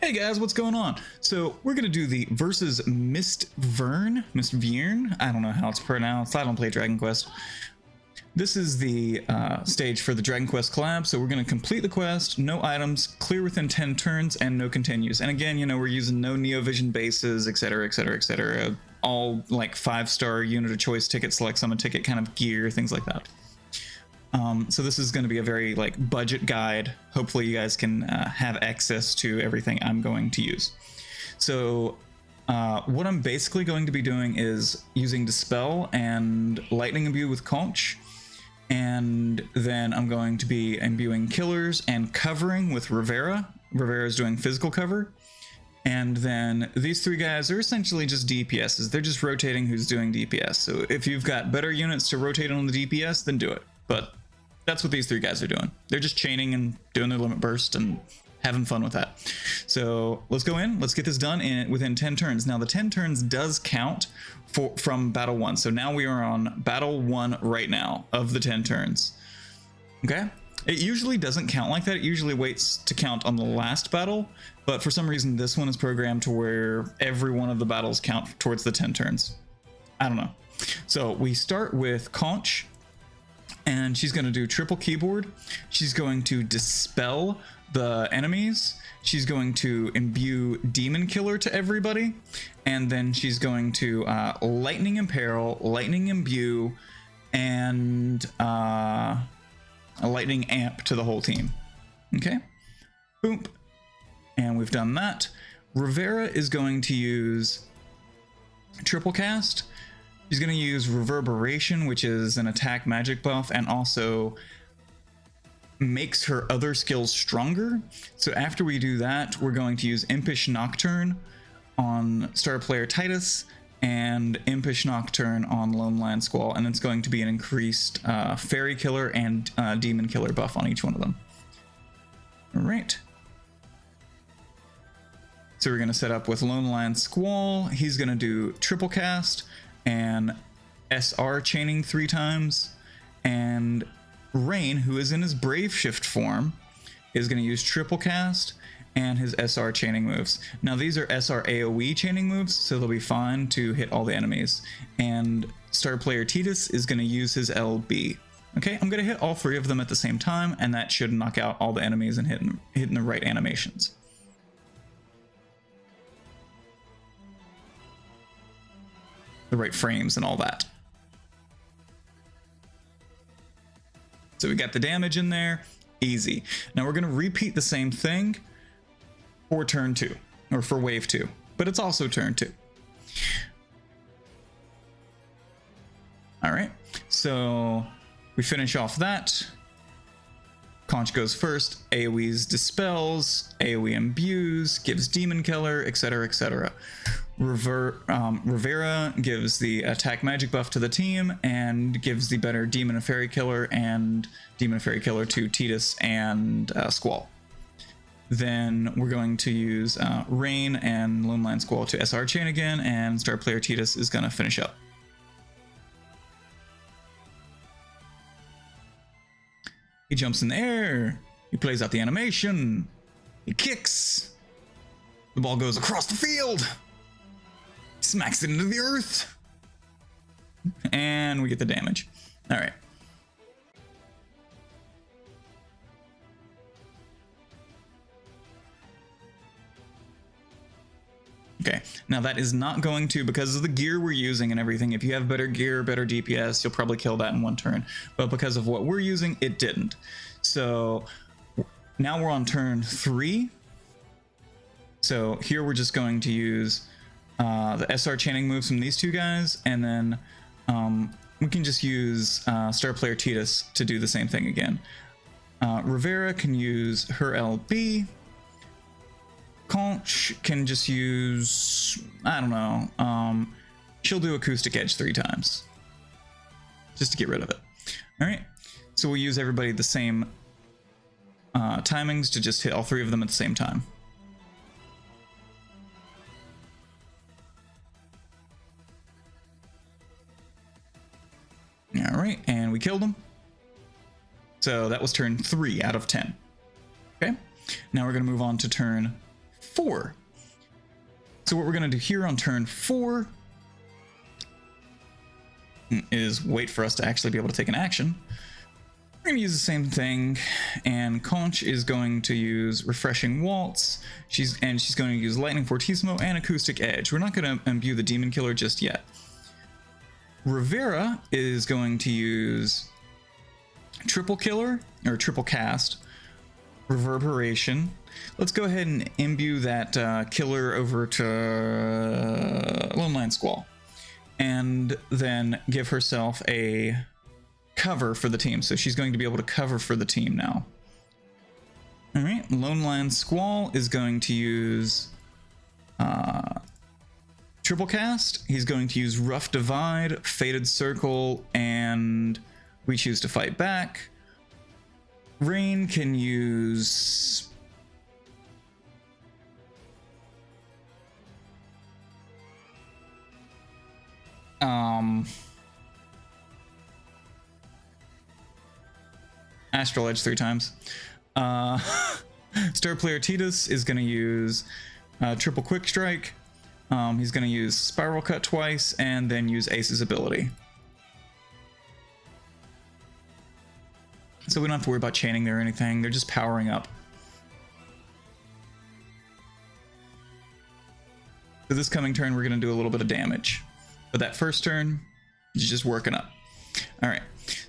Hey guys, what's going on? So we're gonna do the versus Mystvearn. I don't know how it's pronounced. I don't play Dragon Quest. This is the stage for the Dragon Quest collab. So we're gonna complete the quest, no items, clear within 10 turns, and no continues. And again, you know, we're using no Neovision bases, etc., etc., etc. All like 5-star unit of choice ticket, select summon ticket kind of gear, things like that. So this is going to be a very like budget guide. Hopefully you guys can have access to everything I'm going to use. So what I'm basically going to be doing is using Dispel and Lightning Imbue with Conch, and then I'm going to be imbuing killers and covering with Rivera. Rivera is doing physical cover. And then these three guys are essentially just DPSs. They're just rotating who's doing DPS. So if you've got better units to rotate on the DPS, then do it. But that's what these three guys are doing. They're just chaining and doing their limit burst and having fun with that. So let's go in. Let's get this done within 10 turns. Now the 10 turns does count from battle 1. So now we are on battle 1 right now of the 10 turns. Okay? It usually doesn't count like that. It usually waits to count on the last battle. But for some reason, this one is programmed to where every one of the battles count towards the 10 turns. I don't know. So we start with Conch. And she's going to do triple keyboard. She's going to dispel the enemies. She's going to imbue Demon Killer to everybody. And then she's going to Lightning Imperil, Lightning Imbue, and a Lightning Amp to the whole team. Okay? Boom. And we've done that. Rivera is going to use triple cast. She's going to use Reverberation, which is an attack magic buff, and also makes her other skills stronger. So after we do that, we're going to use Impish Nocturne on star player Titus and Impish Nocturne on Lone Lion Squall, and it's going to be an increased Fairy Killer and Demon Killer buff on each one of them. All right. So we're going to set up with Lone Lion Squall. He's going to do triple cast and SR chaining 3 times, and Rain, who is in his Brave Shift form, is going to use triple cast and his SR chaining moves. Now these are SR AoE chaining moves, so they'll be fine to hit all the enemies. And star player Titus is going to use his LB. Okay, I'm going to hit all 3 of them at the same time, and that should knock out all the enemies and hitting the right animations. The right frames and all that. So we got the damage in there, easy. Now we're going to repeat the same thing for turn 2, or for wave 2, but it's also turn 2. All right, so we finish off that. Conch goes first, AoE's dispels, AoE imbues, gives Demon Killer, etc., etc. Rivera gives the attack magic buff to the team and gives the better Demon and Fairy Killer and Demon and Fairy Killer to Titus and Squall. Then we're going to use Rain and Lone Lion Squall to SR chain again, and star player Titus is going to finish up. He jumps in the air. He plays out the animation. He kicks. The ball goes across the field. Smacks it into the earth. And we get the damage. All right. Okay, now that is not going to, because of the gear we're using and everything, if you have better gear, better DPS, you'll probably kill that in 1 turn. But because of what we're using, it didn't. So now we're on turn 3. So here we're just going to use the SR chaining moves from these 2 guys, and then we can just use star player Titus to do the same thing again. Rivera can use her LB. Conch can just use, I don't know, she'll do Acoustic Edge 3 times, just to get rid of it. All right, so we'll use everybody the same timings to just hit all 3 of them at the same time. All right, and we killed him. So that was turn 3 out of 10. Okay, now we're going to move on to turn 4. So what we're going to do here on turn 4 is wait for us to actually be able to take an action. We're going to use the same thing, and Conch is going to use Refreshing Waltz. She's going to use Lightning Fortissimo and Acoustic Edge. We're not going to imbue the Demon Killer just yet. Rivera is going to use Triple Killer, or Triple Cast, Reverberation. Let's go ahead and imbue that killer over to Lone Lion Squall, and then give herself a cover for the team. So she's going to be able to cover for the team now. All right, Lone Lion Squall is going to use Triple Cast. He's going to use Rough Divide, Fated Circle, and we choose to fight back. Rain can use Astral Edge 3 times. Star Player Titus is going to use Triple Quick Strike. He's going to use Spiral Cut twice and then use Ace's ability. So we don't have to worry about chaining there or anything. They're just powering up. So this coming turn, we're going to do a little bit of damage. But that first turn, you're just working up. All right.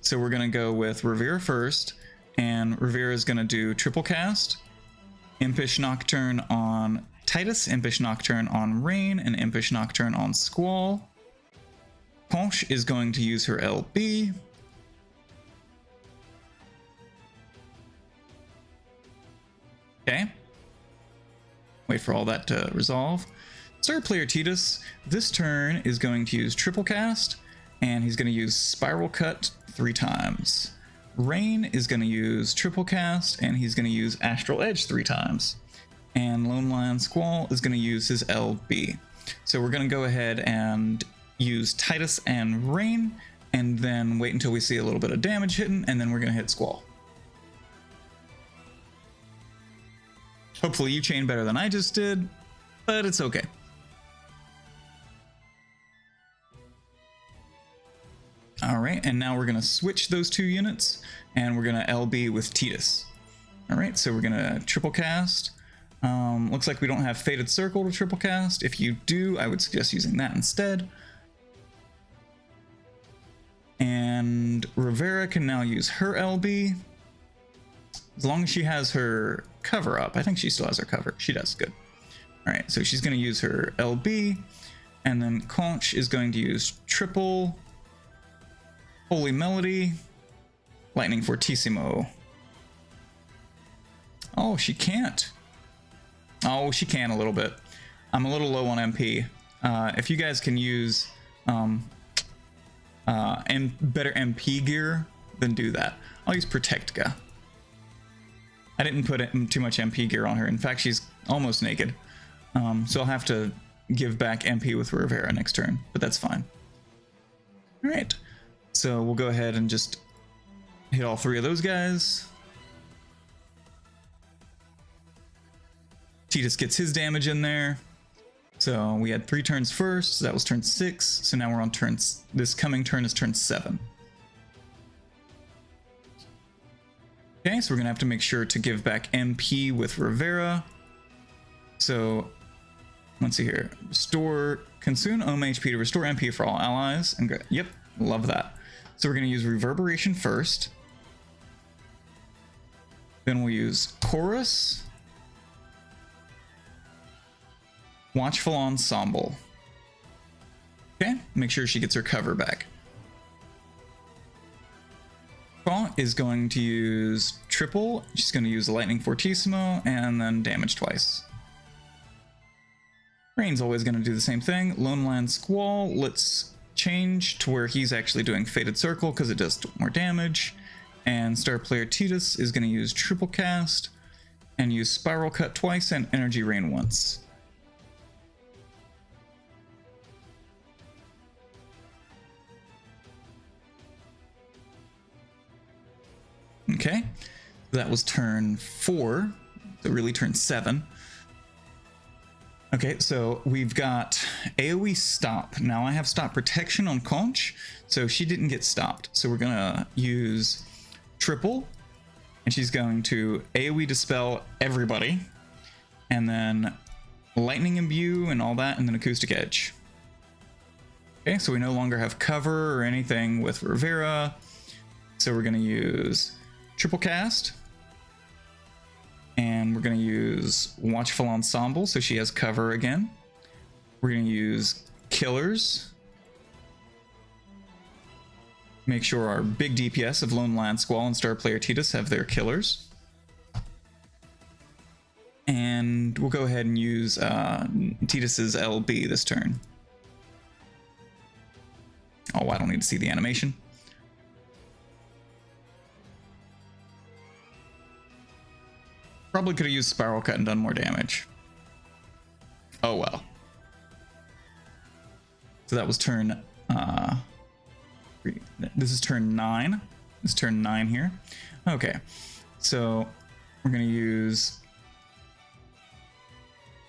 So we're going to go with Rivera first. And Rivera is going to do Triple Cast, Impish Nocturne on Titus, Impish Nocturne on Rain, and Impish Nocturne on Squall. Conch is going to use her LB. Okay. Wait for all that to resolve. Star Player Titus, this turn is going to use Triple Cast, and he's going to use Spiral Cut 3 times. Rain is going to use Triple Cast, and he's going to use Astral Edge 3 times. And Lone Lion Squall is going to use his LB. So we're going to go ahead and use Titus and Rain, and then wait until we see a little bit of damage hitting, and then we're going to hit Squall. Hopefully you chain better than I just did, but it's okay. All right, and now we're going to switch those 2 units, and we're going to LB with Titus. All right, so we're going to Triple Cast. Looks like we don't have Fated Circle to Triple Cast. If you do, I would suggest using that instead. And Rivera can now use her LB. As long as she has her cover up. I think she still has her cover. She does, good. All right, so she's going to use her LB, and then Conch is going to use Triple Holy Melody, Lightning Fortissimo. Oh, she can't. Oh, she can a little bit. I'm a little low on MP. If you guys can use better MP gear, then do that. I'll use Protectka. I didn't put too much MP gear on her. In fact, she's almost naked. So I'll have to give back MP with Rivera next turn, but that's fine. All right. So we'll go ahead and just hit all 3 of those guys. Titus gets his damage in there. So we had 3 turns first, so that was turn 6. So now we're on turns. This coming turn is turn 7. Okay, so we're gonna have to make sure to give back MP with Rivera. So let's see here. Consume HP to restore MP for all allies. And yep, love that. So we're gonna use Reverberation first. Then we'll use Chorus. Watchful Ensemble. Okay, make sure she gets her cover back. Paul is going to use Triple. She's going to use Lightning Fortissimo and then damage twice. Rain's always going to do the same thing. Lone Lion Squall, let's change to where he's actually doing Fated Circle because it does more damage. And Star Player Titus is going to use Triple Cast and use Spiral Cut twice and Energy Rain once. Okay, that was turn 4, so really turn 7. Okay, so we've got AoE stop. Now I have stop protection on Conch, so she didn't get stopped. So we're gonna use triple, and she's going to AoE dispel everybody, and then lightning imbue and all that, and then acoustic edge. Okay, so we no longer have cover or anything with Rivera, so we're gonna use triple cast. And we're going to use Watchful Ensemble, so she has cover again. We're going to use Killers. Make sure our big DPS of Lone Lion Squall and Star Player Titus have their Killers. And we'll go ahead and use Titus's LB this turn. Oh, I don't need to see the animation. Probably could have used Spiral Cut and done more damage. Oh well. So that was turn, this is turn 9. This is turn 9 here. Okay, so we're gonna use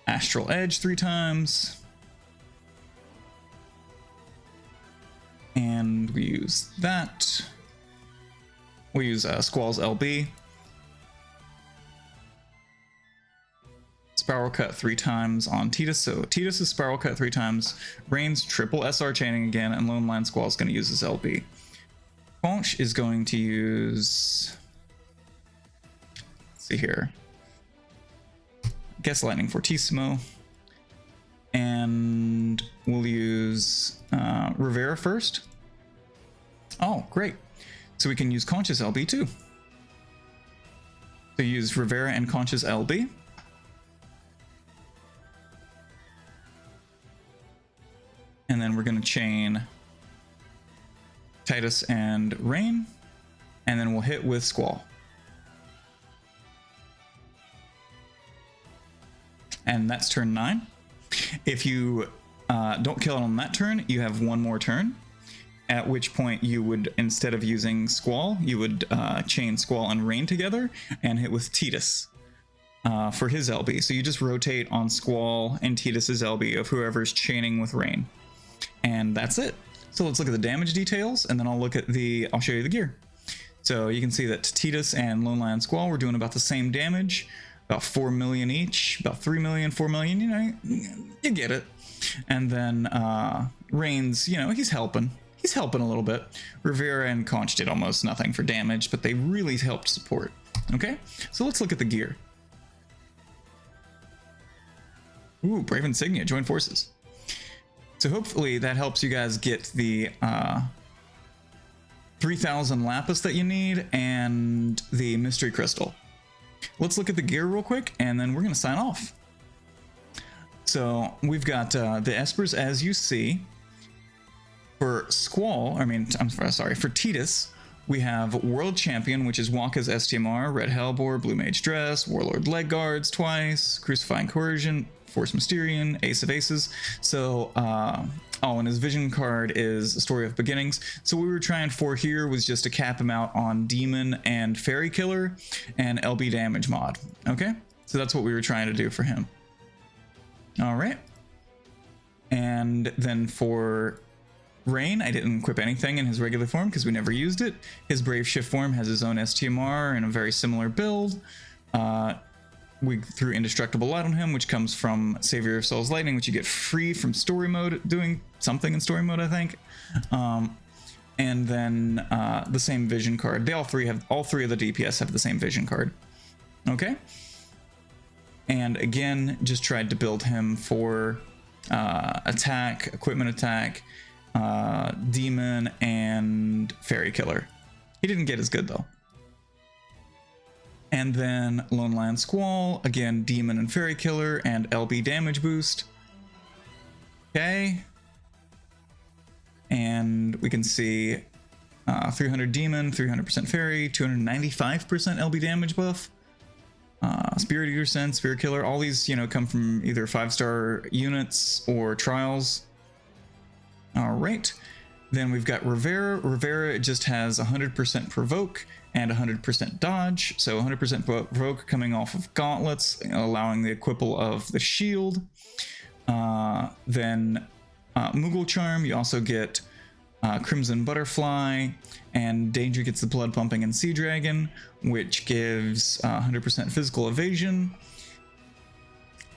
Astral Edge 3 times. And we use that. We use Squall's LB. Spiral Cut 3 times on Titus, so Titus is Spiral Cut 3 times, Rain's triple SR chaining again, and Lone Lion Squall is going to use his LB. Conch is going to use, let's see here, Guess Lightning Fortissimo, and we'll use Rivera first. Oh, great. So we can use Conch's LB too. So use Rivera and Conch's LB. And then we're going to chain Titus and Rain, and then we'll hit with Squall. And that's turn 9. If you don't kill it on that turn, you have one more turn, at which point you would, instead of using Squall, you would chain Squall and Rain together and hit with Titus for his LB. So you just rotate on Squall and Titus's LB of whoever's chaining with Rain. And that's it. So let's look at the damage details, and then I'll show you the gear. So you can see that Titus and Lone Lion Squall were doing about the same damage, about 4 million each, about 3 million, 4 million, you know, you get it. And then Rain's, you know, he's helping a little bit. Rivera and Conch did almost nothing for damage, but they really helped support. Okay, so let's look at the gear. Ooh, Brave Insignia, join forces. So hopefully that helps you guys get the 3000 Lapis that you need and the Mystery Crystal. Let's look at the gear real quick, and then we're going to sign off. So we've got the Espers, as you see. For Squall, for Titus, we have World Champion, which is Waka's STMR, Red Hellbore, Blue Mage Dress, Warlord Leg Guards twice, Crucifying Coercion, Force Mysterian, Ace of Aces. So, and his vision card is A Story of Beginnings. So what we were trying for here was just to cap him out on Demon and Fairy Killer and LB Damage mod. Okay? So that's what we were trying to do for him. All right. And then for Rain, I didn't equip anything in his regular form because we never used it. His Brave Shift form has his own STMR and a very similar build. We threw Indestructible Light on him, which comes from Savior of Souls Lightning, which you get free from story mode, doing something in story mode, I think. And then the same vision card. All three of the DPS have the same vision card. Okay. And again, just tried to build him for attack, equipment attack, Demon, and Fairy Killer. He didn't get as good though. And then Lone Lion Squall, again, Demon and Fairy Killer, and LB damage boost. Okay. And we can see 300 Demon, 300% Fairy, 295% LB damage buff. Spirit Eater Sense, Spirit Killer, all these, come from either 5-star units or trials. All right. Then we've got Rivera. Rivera just has 100% provoke and 100% dodge. So 100% provoke coming off of gauntlets, allowing the equipal of the shield. Then Moogle Charm, you also get Crimson Butterfly, and Danger gets the Blood Pumping and Sea Dragon, which gives 100% physical evasion.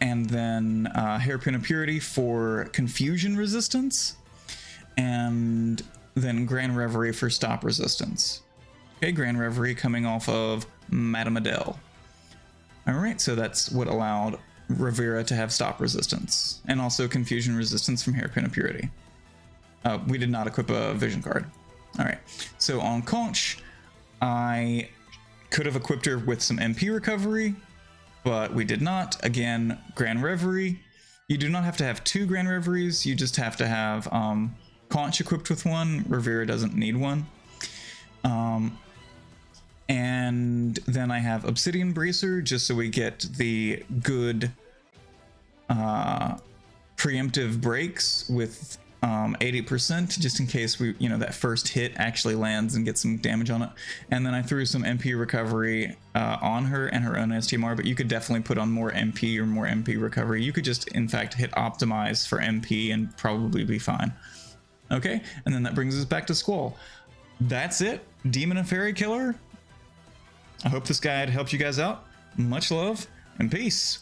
And then Hairpin of Purity for confusion resistance, and then Grand Reverie for stop resistance. Okay, Grand Reverie coming off of Madame Adele. Alright, so that's what allowed Rivera to have stop resistance, and also confusion resistance from Hairpin of Purity. We did not equip a vision card. Alright, so on Conch, I could have equipped her with some MP recovery, but we did not. Again, Grand Reverie. You do not have to have 2 Grand Reveries, you just have to have Conch equipped with one. Rivera doesn't need one. And then I have Obsidian Bracer, just so we get the good preemptive breaks with 80%, just in case we, that first hit actually lands and gets some damage on it. And then I threw some MP recovery on her and her own STMR, but you could definitely put on more MP or more MP recovery. You could just, in fact, hit optimize for MP and probably be fine. Okay, and then that brings us back to Squall. That's it. Demon and Fairy Killer. I hope this guide helped you guys out. Much love and peace.